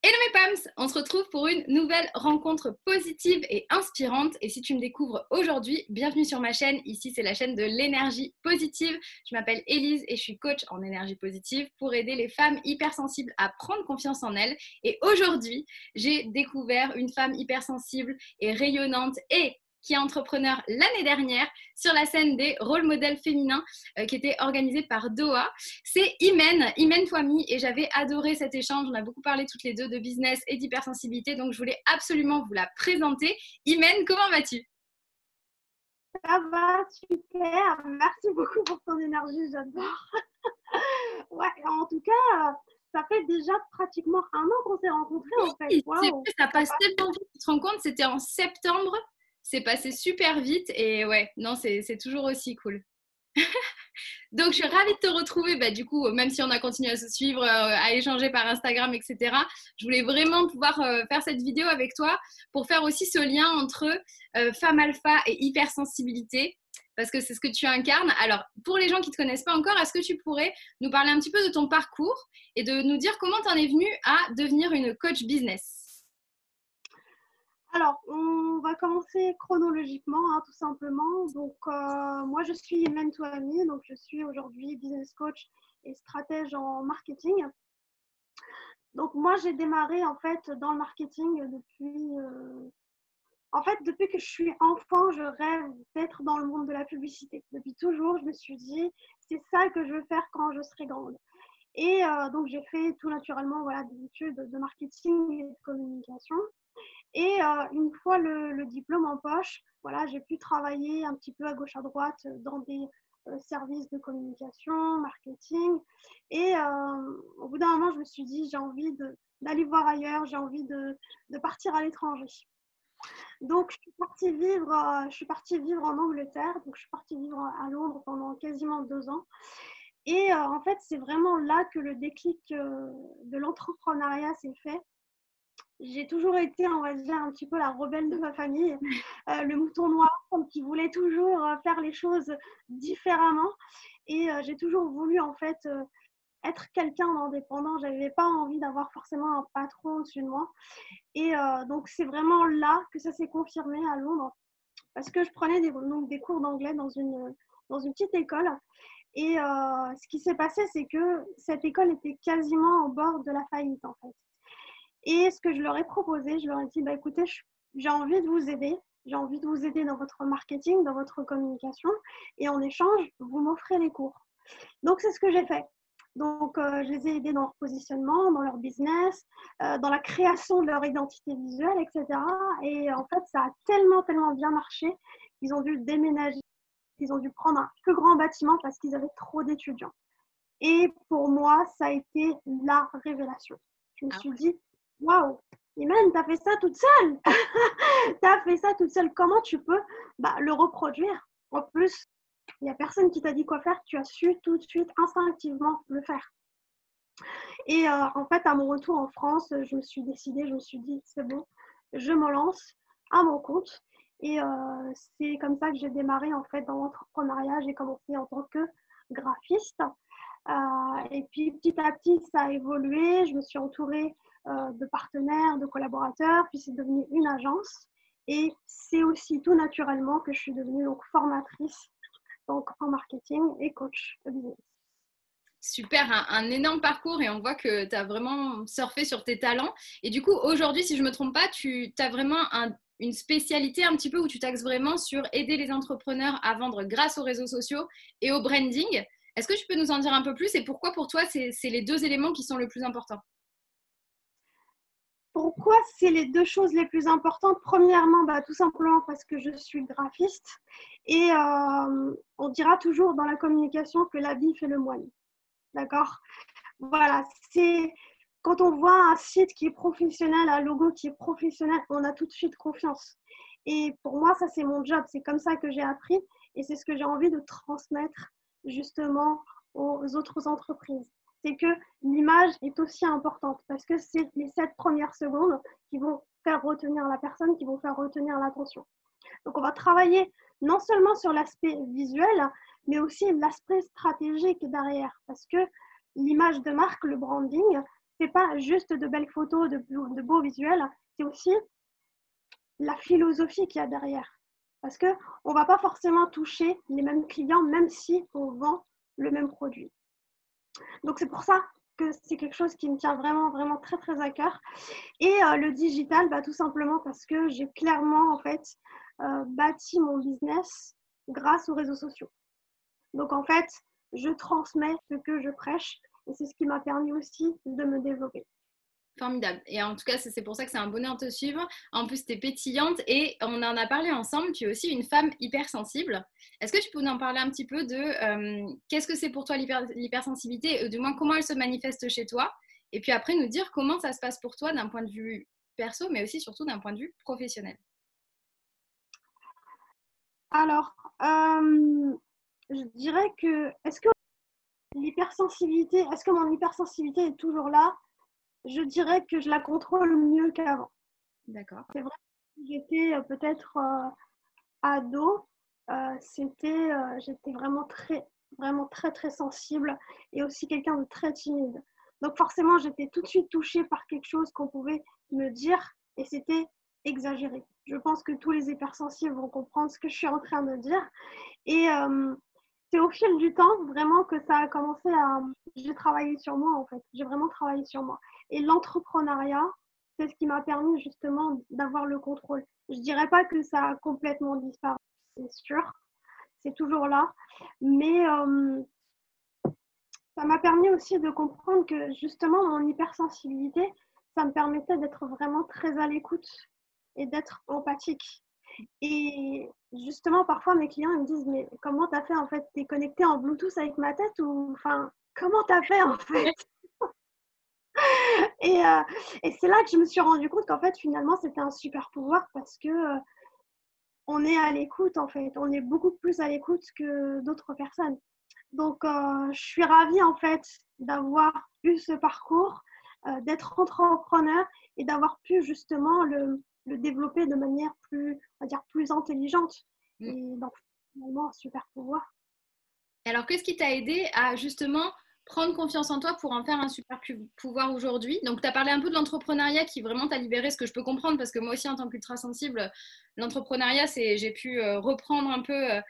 Hello mes Pams, on se retrouve pour une nouvelle rencontre positive et inspirante. Et si tu me découvres aujourd'hui, bienvenue sur ma chaîne. Ici, c'est la chaîne de l'énergie positive. Je m'appelle Élise et je suis coach en énergie positive pour aider les femmes hypersensibles à prendre confiance en elles. Et aujourd'hui, j'ai découvert une femme hypersensible et rayonnante et qui est entrepreneur l'année dernière sur la scène des rôles modèles féminins qui était organisée par Doha. C'est Imen Fouami, et j'avais adoré cet échange. On a beaucoup parlé toutes les deux de business et d'hypersensibilité, donc je voulais absolument vous la présenter. Imen, comment vas-tu? Ça va, super. Merci beaucoup pour ton énergie, j'adore. Ouais, en tout cas, ça fait déjà pratiquement un an qu'on s'est rencontrés en fait. Oui, c'est Waouh, vrai, ça ça passe passe. tellement vite. Tu te rends compte, c'était en septembre. C'est passé super vite et ouais, non, c'est toujours aussi cool. Donc, je suis ravie de te retrouver. Bah, du coup, même si on a continué à se suivre, à échanger par Instagram, etc., je voulais vraiment pouvoir faire cette vidéo avec toi pour faire aussi ce lien entre femme alpha et hypersensibilité, parce que c'est ce que tu incarnes. Alors, pour les gens qui ne te connaissent pas encore, est-ce que tu pourrais nous parler un petit peu de ton parcours et de nous dire comment tu en es venue à devenir une coach business? Alors, on va commencer chronologiquement, hein, tout simplement. Donc, moi, je suis Imen Touami, donc je suis aujourd'hui business coach et stratège en marketing. Donc, moi, j'ai démarré en fait dans le marketing depuis que je suis enfant, je rêve d'être dans le monde de la publicité. Depuis toujours, je me suis dit, c'est ça que je veux faire quand je serai grande. Et donc, j'ai fait tout naturellement voilà, des études de marketing et de communication. Et une fois le diplôme en poche, voilà, j'ai pu travailler un petit peu à gauche à droite dans des services de communication, marketing. Et au bout d'un moment, je me suis dit, j'ai envie d'aller voir ailleurs, j'ai envie de partir à l'étranger. Donc, je suis partie vivre en Angleterre. Donc, je suis partie vivre à Londres pendant quasiment 2 ans. Et en fait, c'est vraiment là que le déclic de l'entrepreneuriat s'est fait. J'ai toujours été, on va dire, un petit peu la rebelle de ma famille, le mouton noir qui voulait toujours faire les choses différemment. Et j'ai toujours voulu, en fait, être quelqu'un d'indépendant. Je n'avais pas envie d'avoir forcément un patron au-dessus de moi. Et donc, c'est vraiment là que ça s'est confirmé à Londres, parce que je prenais des cours d'anglais dans une petite école. Et ce qui s'est passé, c'est que cette école était quasiment au bord de la faillite, en fait. Et ce que je leur ai proposé, je leur ai dit, bah, écoutez, j'ai envie de vous aider. J'ai envie de vous aider dans votre marketing, dans votre communication. Et en échange, vous m'offrez les cours. Donc, c'est ce que j'ai fait. Donc, je les ai aidés dans leur positionnement, dans leur business, dans la création de leur identité visuelle, etc. Et en fait, ça a tellement, tellement bien marché qu'ils ont dû déménager, qu'ils ont dû prendre un plus grand bâtiment parce qu'ils avaient trop d'étudiants. Et pour moi, ça a été la révélation. Je me Ah suis ouais. dit, waouh, Iman, tu as fait ça toute seule. Tu as fait ça toute seule. Comment tu peux le reproduire? En plus, il n'y a personne qui t'a dit quoi faire. Tu as su tout de suite, instinctivement, le faire. Et en fait, à mon retour en France, je me suis décidée, je me suis dit, c'est bon, je me lance à mon compte. Et c'est comme ça que j'ai démarré en fait dans l'entrepreneuriat. J'ai commencé en tant que graphiste. Et puis petit à petit, ça a évolué. Je me suis entourée de partenaires, de collaborateurs, puis c'est devenu une agence. Et c'est aussi tout naturellement que je suis devenue donc, formatrice donc, en marketing et coach de business. Super, un énorme parcours et on voit que tu as vraiment surfé sur tes talents. Et du coup, aujourd'hui, si je ne me trompe pas, tu as vraiment une spécialité un petit peu où tu t'axes vraiment sur aider les entrepreneurs à vendre grâce aux réseaux sociaux et au branding. Est-ce que tu peux nous en dire un peu plus et pourquoi pour toi, c'est les deux éléments qui sont le plus importants? Pourquoi c'est les deux choses les plus importantes? Premièrement, tout simplement parce que je suis graphiste et on dira toujours dans la communication que l'habit fait le moine. D'accord? Voilà, c'est quand on voit un site qui est professionnel, un logo qui est professionnel, on a tout de suite confiance. Et pour moi, ça, c'est mon job. C'est comme ça que j'ai appris et c'est ce que j'ai envie de transmettre justement aux autres entreprises. C'est que l'image est aussi importante parce que c'est les 7 premières secondes qui vont faire retenir la personne, qui vont faire retenir l'attention. Donc, on va travailler non seulement sur l'aspect visuel, mais aussi l'aspect stratégique derrière parce que l'image de marque, le branding, c'est pas juste de belles photos, de beaux visuels, c'est aussi la philosophie qu'il y a derrière. Parce qu'on ne va pas forcément toucher les mêmes clients, même si on vend le même produit. Donc, c'est pour ça que c'est quelque chose qui me tient vraiment, vraiment très, très à cœur. Et le digital, tout simplement parce que j'ai clairement, en fait, bâti mon business grâce aux réseaux sociaux. Donc, en fait, je transmets ce que je prêche et c'est ce qui m'a permis aussi de me développer. Formidable. Et en tout cas, c'est pour ça que c'est un bonheur de te suivre. En plus, tu es pétillante et on en a parlé ensemble. Tu es aussi une femme hypersensible. Est-ce que tu peux nous en parler un petit peu de qu'est-ce que c'est pour toi l'hypersensibilité, du moins comment elle se manifeste chez toi? Et puis après, nous dire comment ça se passe pour toi d'un point de vue perso, mais aussi surtout d'un point de vue professionnel. Alors, je dirais que, est-ce que mon hypersensibilité est toujours là? Je dirais que je la contrôle mieux qu'avant. D'accord. C'est vrai que j'étais peut-être ado, j'étais vraiment très, très sensible et aussi quelqu'un de très timide. Donc forcément, j'étais tout de suite touchée par quelque chose qu'on pouvait me dire et c'était exagéré. Je pense que tous les hypersensibles vont comprendre ce que je suis en train de dire. Et c'est au fil du temps vraiment que ça a commencé à... J'ai travaillé sur moi en fait, j'ai vraiment travaillé sur moi. Et l'entrepreneuriat, c'est ce qui m'a permis justement d'avoir le contrôle. Je dirais pas que ça a complètement disparu, c'est sûr, c'est toujours là, mais ça m'a permis aussi de comprendre que justement mon hypersensibilité, ça me permettait d'être vraiment très à l'écoute et d'être empathique. Et justement, parfois mes clients ils me disent mais comment t'as fait en fait? T'es connecté en Bluetooth avec ma tête ou enfin comment t'as fait en fait? Et, euh, et c'est là que je me suis rendu compte qu'en fait finalement c'était un super pouvoir parce que on est à l'écoute en fait, on est beaucoup plus à l'écoute que d'autres personnes. Donc je suis ravie en fait d'avoir eu ce parcours, d'être entrepreneur et d'avoir pu justement le développer de manière plus, on va dire, plus intelligente. Et donc finalement un super pouvoir. Alors, qu'est-ce qui t'a aidé à justement prendre confiance en toi pour en faire un super pouvoir aujourd'hui? Donc, tu as parlé un peu de l'entrepreneuriat qui vraiment t'a libéré, ce que je peux comprendre, parce que moi aussi, en tant qu'ultra-sensible, l'entrepreneuriat, j'ai pu reprendre un peu,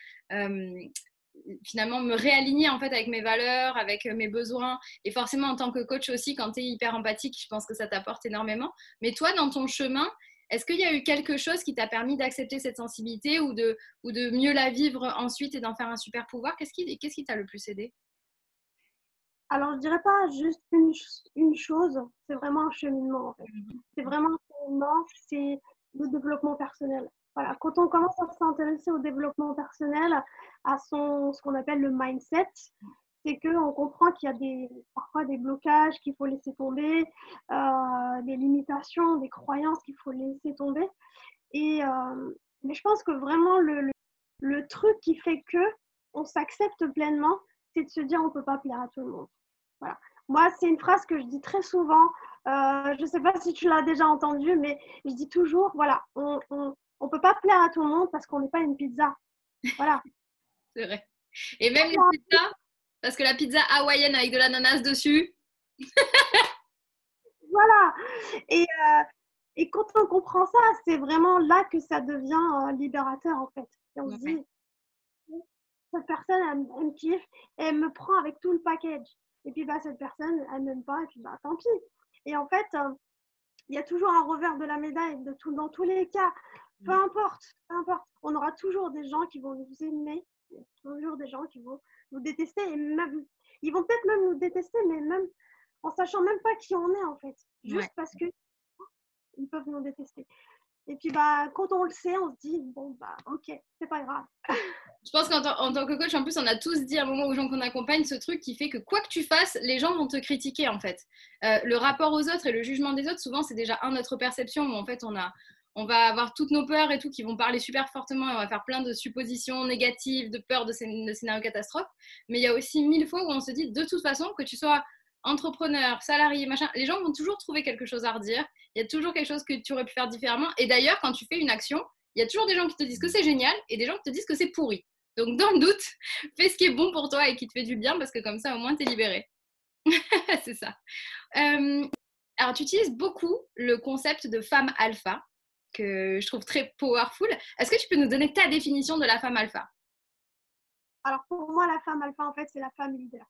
finalement, me réaligner en fait avec mes valeurs, avec mes besoins. Et forcément, en tant que coach aussi, quand tu es hyper empathique, je pense que ça t'apporte énormément. Mais toi, dans ton chemin, est-ce qu'il y a eu quelque chose qui t'a permis d'accepter cette sensibilité ou de mieux la vivre ensuite et d'en faire un super pouvoir? Qu'est-ce qui t'a le plus aidé? Alors je dirais pas juste une chose, c'est vraiment un cheminement en fait. C'est vraiment un cheminement, c'est le développement personnel. Voilà, quand on commence à s'intéresser au développement personnel, à ce qu'on appelle le mindset, c'est qu'on comprend qu'il y a parfois des blocages qu'il faut laisser tomber, des limitations, des croyances qu'il faut laisser tomber. Mais je pense que vraiment le truc qui fait que on s'accepte pleinement, c'est de se dire on ne peut pas plaire à tout le monde. Voilà. Moi, c'est une phrase que je dis très souvent. Je ne sais pas si tu l'as déjà entendue, mais je dis toujours, voilà, on ne peut pas plaire à tout le monde parce qu'on n'est pas une pizza. Voilà. C'est vrai. Et même les pizzas, parce que la pizza hawaïenne avec de l'ananas dessus. Voilà. Et, et quand on comprend ça, c'est vraiment là que ça devient libérateur, en fait. Et on se dit, cette personne, elle me kiffe, et elle me prend avec tout le package. Et puis, cette personne, elle m'aime pas, et puis, tant pis. Et en fait, il y a toujours un revers de la médaille dans tous les cas. Peu importe, on aura toujours des gens qui vont nous aimer, il y a toujours des gens qui vont nous détester, et même, ils vont peut-être même nous détester, mais même en sachant même pas qui on est en fait, juste parce que ils peuvent nous détester. Et puis quand on le sait, on se dit bon ok, c'est pas grave. Je pense qu'en tant que coach, en plus, on a tous dit à un moment aux gens qu'on accompagne ce truc qui fait que quoi que tu fasses, les gens vont te critiquer en fait. Le rapport aux autres et le jugement des autres, souvent, c'est déjà notre perception où en fait on va avoir toutes nos peurs et tout qui vont parler super fortement et on va faire plein de suppositions négatives, de peurs de scénarios catastrophes. Mais il y a aussi 1000 fois où on se dit de toute façon que tu sois entrepreneur, salarié, machin, les gens vont toujours trouver quelque chose à redire. Il y a toujours quelque chose que tu aurais pu faire différemment. Et d'ailleurs, quand tu fais une action, il y a toujours des gens qui te disent que c'est génial et des gens qui te disent que c'est pourri. Donc, dans le doute, fais ce qui est bon pour toi et qui te fait du bien parce que comme ça, au moins, tu es libéré. C'est ça. Alors, tu utilises beaucoup le concept de femme alpha, que je trouve très powerful. Est-ce que tu peux nous donner ta définition de la femme alpha? Alors pour moi, la femme alpha, en fait, c'est la femme leader.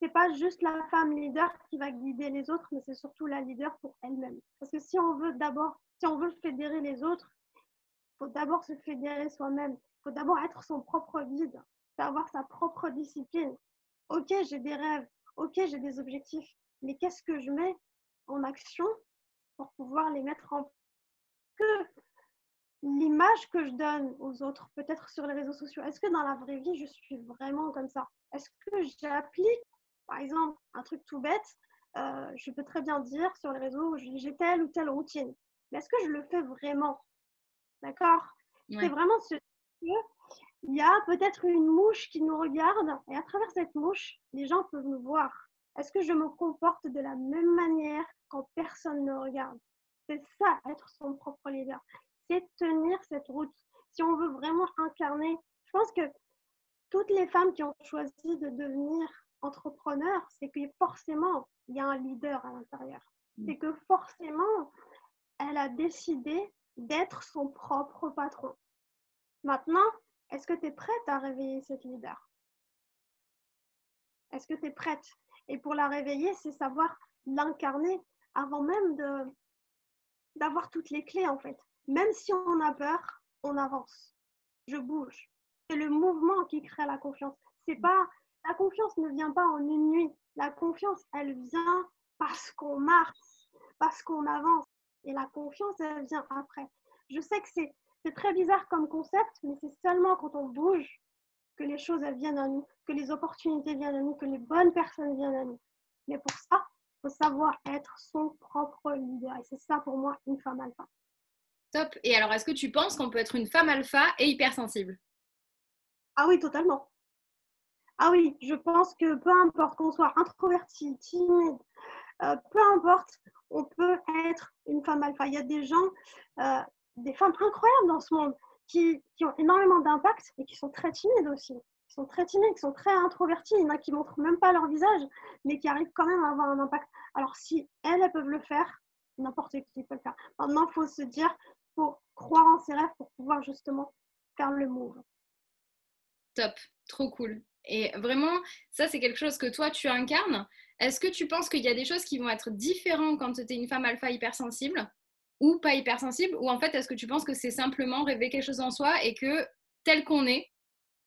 C'est pas juste la femme leader qui va guider les autres, mais c'est surtout la leader pour elle-même. Parce que si on veut fédérer les autres, il faut d'abord se fédérer soi-même. Il faut d'abord être son propre guide, avoir sa propre discipline. Ok, j'ai des rêves, ok, j'ai des objectifs, mais qu'est-ce que je mets en action pour pouvoir les mettre en que l'image que je donne aux autres, peut-être sur les réseaux sociaux, est-ce que dans la vraie vie, je suis vraiment comme ça? Est-ce que j'applique, par exemple, un truc tout bête, je peux très bien dire sur les réseaux, j'ai telle ou telle routine. Mais est-ce que je le fais vraiment? D'accord? C'est Ouais. vraiment ce il y a peut-être une mouche qui nous regarde et à travers cette mouche, les gens peuvent nous voir. Est-ce que je me comporte de la même manière quand personne ne regarde? C'est ça, être son propre leader. C'est tenir cette route. Si on veut vraiment incarner, je pense que toutes les femmes qui ont choisi de devenir entrepreneurs, c'est que forcément, il y a un leader à l'intérieur. C'est que forcément, elle a décidé d'être son propre patron. Maintenant, est-ce que tu es prête à réveiller cette leader? Est-ce que tu es prête? Et pour la réveiller, c'est savoir l'incarner avant même d'avoir toutes les clés, en fait. Même si on a peur, on avance. Je bouge. C'est le mouvement qui crée la confiance. C'est pas, la confiance ne vient pas en une nuit. La confiance, elle vient parce qu'on marche, parce qu'on avance. Et la confiance, elle vient après. Je sais que c'est très bizarre comme concept, mais c'est seulement quand on bouge que les choses elles viennent à nous, que les opportunités viennent à nous, que les bonnes personnes viennent à nous. Mais pour ça, il faut savoir être son propre leader. Et c'est ça pour moi une femme alpha. Top. Et alors, est-ce que tu penses qu'on peut être une femme alpha et hypersensible? Ah oui, totalement. Ah oui, je pense que peu importe qu'on soit introverti, timide, peu importe, on peut être une femme alpha. Il y a des gens, des femmes incroyables dans ce monde qui ont énormément d'impact et qui sont très timides aussi. Qui sont très timides, qui sont très introverties. Il y en a qui ne montrent même pas leur visage, mais qui arrivent quand même à avoir un impact. Alors si elles peuvent le faire, n'importe qui peut le faire. Maintenant, il faut se dire, il faut croire en ses rêves pour pouvoir justement faire le move. Top, trop cool. Et vraiment, ça, c'est quelque chose que toi, tu incarnes. Est-ce que tu penses qu'il y a des choses qui vont être différentes quand tu es une femme alpha hypersensible ou pas hypersensible? Ou en fait, est-ce que tu penses que c'est simplement rêver quelque chose en soi et que tel qu'on est,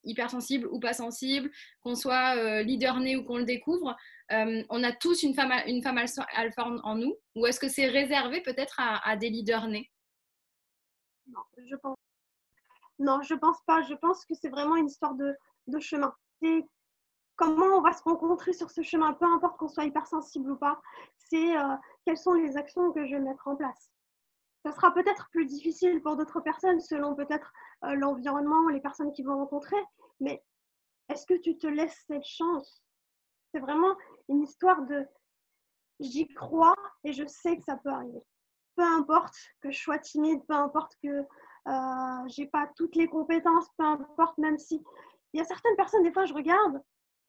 hypersensible ou pas sensible, qu'on soit leader né ou qu'on le découvre, on a tous une femme alpha en nous? Ou est-ce que c'est réservé peut-être à des leaders nés? Non, je pense pas. Je pense que c'est vraiment une histoire de chemin. C'est comment on va se rencontrer sur ce chemin, peu importe qu'on soit hypersensible ou pas, c'est quelles sont les actions que je vais mettre en place. Ça sera peut-être plus difficile pour d'autres personnes selon peut-être l'environnement, les personnes qu'ils vont rencontrer, mais est-ce que tu te laisses cette chance? C'est vraiment une histoire de j'y crois et je sais que ça peut arriver. Peu importe que je sois timide, peu importe que j'ai pas toutes les compétences, peu importe, même si il y a certaines personnes, des fois je regarde,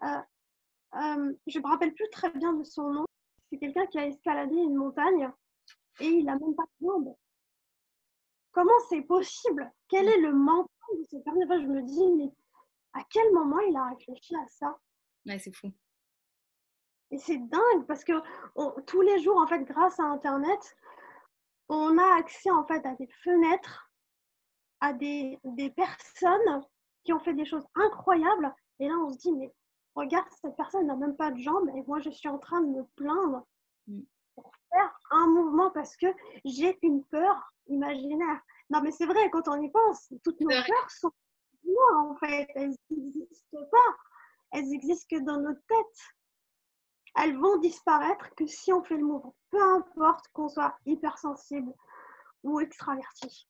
euh, je me rappelle plus très bien de son nom. C'est quelqu'un qui a escaladé une montagne et il n'a même pas de jambes. Comment c'est possible? Quel est le mental de cette personne? Je me dis, mais à quel moment il a réfléchi à ça? Ouais, c'est fou. Et c'est dingue parce que tous les jours, en fait, grâce à Internet, on a accès en fait à des fenêtres, à des personnes qui ont fait des choses incroyables. Et là, on se dit, mais regarde, cette personne n'a même pas de jambes et moi, je suis en train de me plaindre pour faire un mouvement parce que j'ai une peur imaginaire. Non, mais c'est vrai, quand on y pense, toutes nos peurs sont loin, en fait. Elles n'existent pas. Elles existent que dans notre tête. Elles vont disparaître que si on fait le mouvement. Peu importe qu'on soit hypersensible ou extraverti.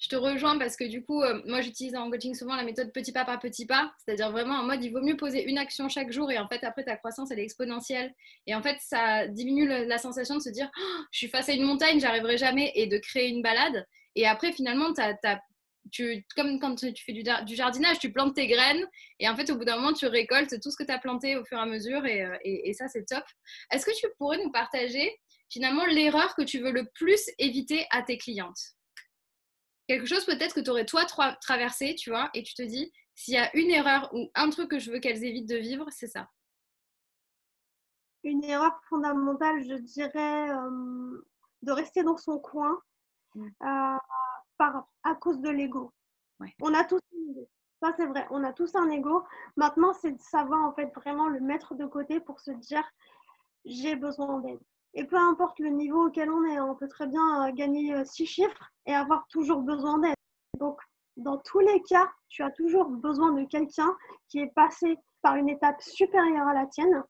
Je te rejoins parce que du coup, moi j'utilise en coaching souvent la méthode petit pas par petit pas, c'est-à-dire vraiment en mode il vaut mieux poser une action chaque jour et en fait après ta croissance elle est exponentielle et en fait ça diminue la sensation de se dire oh, je suis face à une montagne, j'arriverai jamais et de créer une balade et après finalement comme quand tu fais du jardinage, tu plantes tes graines et en fait, au bout d'un moment, tu récoltes tout ce que tu as planté au fur et à mesure et ça, c'est top. Est-ce que tu pourrais nous partager finalement l'erreur que tu veux le plus éviter à tes clientes? Quelque chose peut-être que tu aurais toi traversé, tu vois, et tu te dis, s'il y a une erreur ou un truc que je veux qu'elles évitent de vivre, c'est ça. Une erreur fondamentale, je dirais, de rester dans son coin à cause de l'ego. Ouais. On a tous un ego. Ça, c'est vrai. On a tous un ego. Maintenant, c'est de savoir en fait vraiment le mettre de côté pour se dire j'ai besoin d'aide. Et peu importe le niveau auquel on est, on peut très bien gagner 6 chiffres et avoir toujours besoin d'aide. Donc, dans tous les cas, tu as toujours besoin de quelqu'un qui est passé par une étape supérieure à la tienne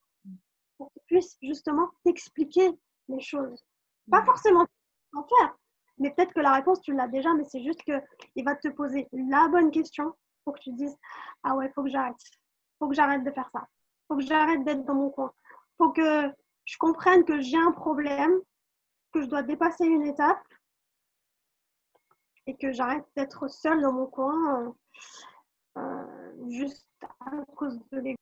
pour qu'il puisse justement t'expliquer les choses. Pas forcément en faire, mais peut-être que la réponse, tu l'as déjà, mais c'est juste qu'il va te poser la bonne question pour que tu dises « Ah ouais, faut que j'arrête. Faut que j'arrête de faire ça. Faut que j'arrête d'être dans mon coin. Faut que je comprenne que j'ai un problème, que je dois dépasser une étape et que j'arrête d'être seule dans mon coin juste à cause de l'ego. »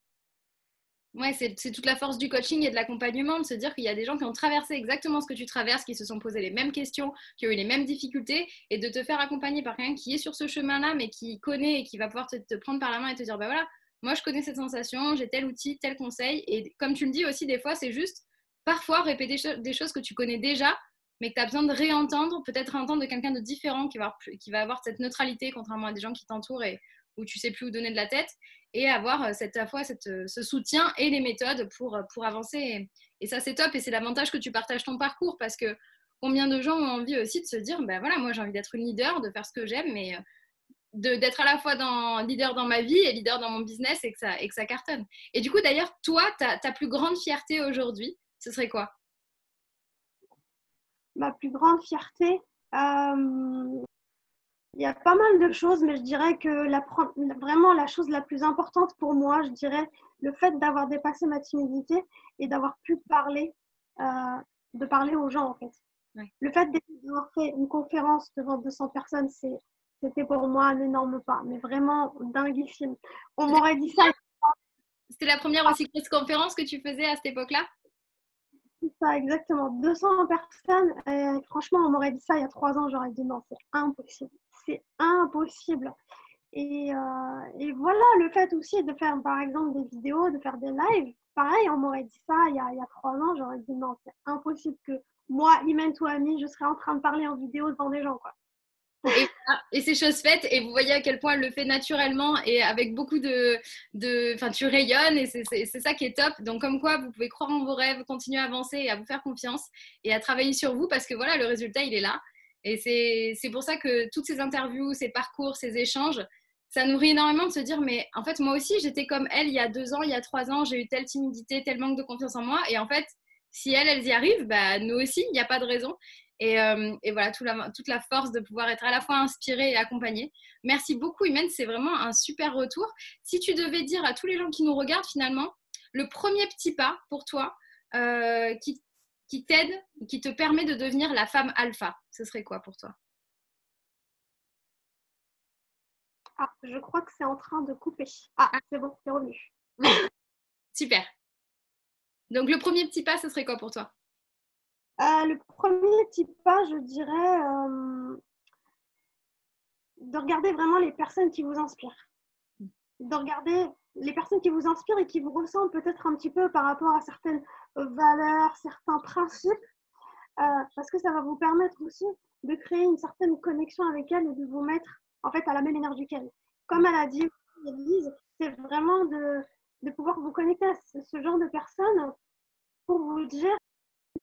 Ouais, c'est toute la force du coaching et de l'accompagnement, de se dire qu'il y a des gens qui ont traversé exactement ce que tu traverses, qui se sont posés les mêmes questions, qui ont eu les mêmes difficultés, et de te faire accompagner par quelqu'un qui est sur ce chemin-là, mais qui connaît et qui va pouvoir te prendre par la main et te dire, bah voilà, moi je connais cette sensation, j'ai tel outil, tel conseil. Et comme tu le dis aussi, des fois, c'est juste parfois répéter des choses que tu connais déjà, mais que tu as besoin de réentendre, peut-être entendre de quelqu'un de différent qui va avoir cette neutralité, contrairement à des gens qui t'entourent et où tu sais plus où donner de la tête, et avoir à la fois ce soutien et les méthodes pour avancer. Et ça, c'est top. Et c'est l'avantage que tu partages ton parcours, parce que combien de gens ont envie aussi de se dire, ben voilà, moi j'ai envie d'être une leader, de faire ce que j'aime, mais d'être à la fois leader dans ma vie et leader dans mon business, et que ça cartonne. Et du coup, d'ailleurs, toi, ta plus grande fierté aujourd'hui, ce serait quoi? Ma plus grande fierté, il y a pas mal de choses, mais je dirais que vraiment la chose la plus importante pour moi, je dirais le fait d'avoir dépassé ma timidité et d'avoir pu de parler aux gens en fait. Ouais. Le fait d'avoir fait une conférence devant 200 personnes, c'était pour moi un énorme pas, mais vraiment dinguissime. On m'aurait dit ça. C'était la première aussi grosse conférence que tu faisais à cette époque-là? C'est ça, exactement. 200 personnes. Franchement, on m'aurait dit ça il y a 3 ans, j'aurais dit non, c'est impossible. C'est impossible. Et voilà, le fait aussi de faire, par exemple, des vidéos, de faire des lives. Pareil, on m'aurait dit ça il y a 3 ans, j'aurais dit non, c'est impossible que moi, Imen Touami, je serais en train de parler en vidéo devant des gens, quoi. Et c'est chose faite, et vous voyez à quel point elle le fait naturellement et avec beaucoup enfin, tu rayonnes, et c'est ça qui est top. Donc comme quoi, vous pouvez croire en vos rêves, continuer à avancer et à vous faire confiance et à travailler sur vous, parce que voilà, le résultat, il est là. Et c'est pour ça que toutes ces interviews, ces parcours, ces échanges, ça nourrit énormément de se dire, mais en fait, moi aussi, j'étais comme elle il y a 2 ans, il y a 3 ans, j'ai eu telle timidité, tel manque de confiance en moi. Et en fait, si elles y arrivent, bah, nous aussi, il n'y a pas de raison. Et voilà, toute la force de pouvoir être à la fois inspirée et accompagnée. Merci beaucoup, Imen, c'est vraiment un super retour. Si tu devais dire à tous les gens qui nous regardent finalement, le premier petit pas pour toi qui t'aide, qui te permet de devenir la femme alpha, ce serait quoi pour toi? Ah, je crois que c'est en train de couper. Ah, c'est bon, c'est revenu. Super. Donc le premier petit pas, ce serait quoi pour toi? Le premier petit pas, je dirais de regarder vraiment les personnes qui vous inspirent. De regarder les personnes qui vous inspirent et qui vous ressemblent peut-être un petit peu par rapport à certaines valeurs, certains principes, parce que ça va vous permettre aussi de créer une certaine connexion avec elles et de vous mettre en fait à la même énergie qu'elles. Comme elle a dit, Elise, c'est vraiment de pouvoir vous connecter à ce genre de personnes pour vous dire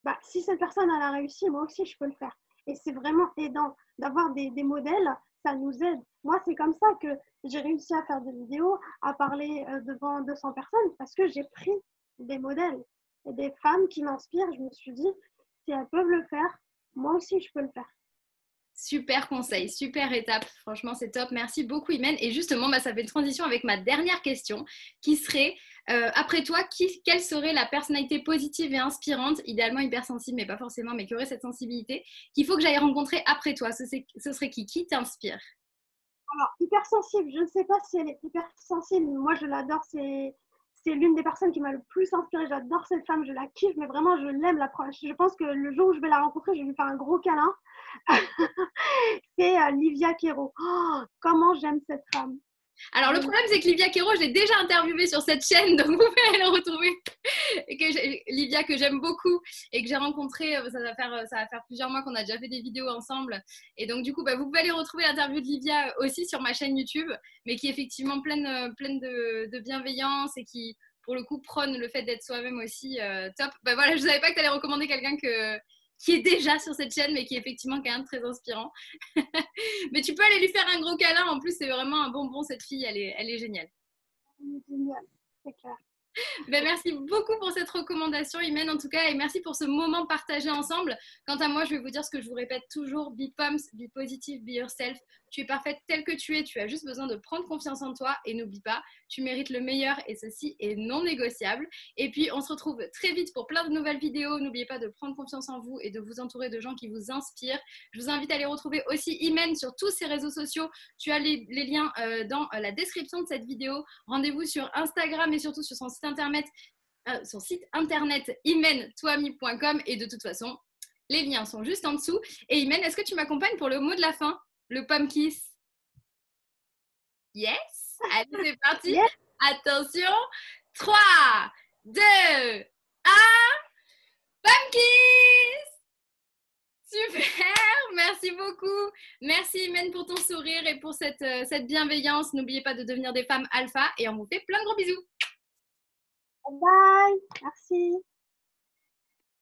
bah, si cette personne elle a réussi, moi aussi je peux le faire. Et c'est vraiment aidant d'avoir des modèles, ça nous aide. Moi, c'est comme ça que j'ai réussi à faire des vidéos, à parler devant 200 personnes, parce que j'ai pris des modèles et des femmes qui m'inspirent. Je me suis dit, si elles peuvent le faire, moi aussi je peux le faire. Super conseil, super étape. Franchement, c'est top. Merci beaucoup, Imen. Et justement, bah, ça fait une transition avec ma dernière question qui serait, après toi, quelle serait la personnalité positive et inspirante, idéalement hypersensible, mais pas forcément, mais qui aurait cette sensibilité, qu'il faut que j'aille rencontrer après toi? Ce serait qui? Qui t'inspire? Alors, hypersensible, je ne sais pas si elle est hypersensible. Moi, je l'adore. C'est l'une des personnes qui m'a le plus inspirée. J'adore cette femme, je la kiffe, mais vraiment, je l'aime. Je pense que le jour où je vais la rencontrer, je vais lui faire un gros câlin. C'est Livia Quero. Oh, comment j'aime cette femme. Alors, le problème, c'est que Livia Quero, je l'ai déjà interviewée sur cette chaîne, donc vous pouvez la retrouver. Livia, que j'aime beaucoup et que j'ai rencontrée, ça va faire plusieurs mois qu'on a déjà fait des vidéos ensemble. Et donc, du coup, vous pouvez aller retrouver l'interview de Livia aussi sur ma chaîne YouTube, mais qui est effectivement pleine de bienveillance et qui, pour le coup, prône le fait d'être soi-même aussi. Top. Voilà, je ne savais pas que tu allais recommander quelqu'un qui est déjà sur cette chaîne, mais qui est effectivement quelqu'un de très inspirant. Mais tu peux aller lui faire un gros câlin. En plus, c'est vraiment un bonbon, cette fille. Elle est géniale. Génial, c'est clair. Merci beaucoup pour cette recommandation, Imen, en tout cas, et merci pour ce moment partagé ensemble. Quant à moi, je vais vous dire ce que je vous répète toujours, be pumps, be positive, be yourself. Tu es parfaite telle que tu es, tu as juste besoin de prendre confiance en toi et n'oublie pas, tu mérites le meilleur et ceci est non négociable. Et puis, on se retrouve très vite pour plein de nouvelles vidéos. N'oubliez pas de prendre confiance en vous et de vous entourer de gens qui vous inspirent. Je vous invite à aller retrouver aussi Imen sur tous ses réseaux sociaux. Tu as les liens dans la description de cette vidéo. Rendez-vous sur Instagram et surtout sur son site internet imentoami.com et de toute façon, les liens sont juste en dessous. Et Imen, est-ce que tu m'accompagnes pour le mot de la fin? Le pom kiss. Yes. Allez, c'est parti. Yes. Attention. 3, 2, 1. Pom kiss. Super. Merci beaucoup. Merci Imen pour ton sourire et pour cette bienveillance. N'oubliez pas de devenir des femmes alpha et on vous fait plein de gros bisous. Bye. Merci.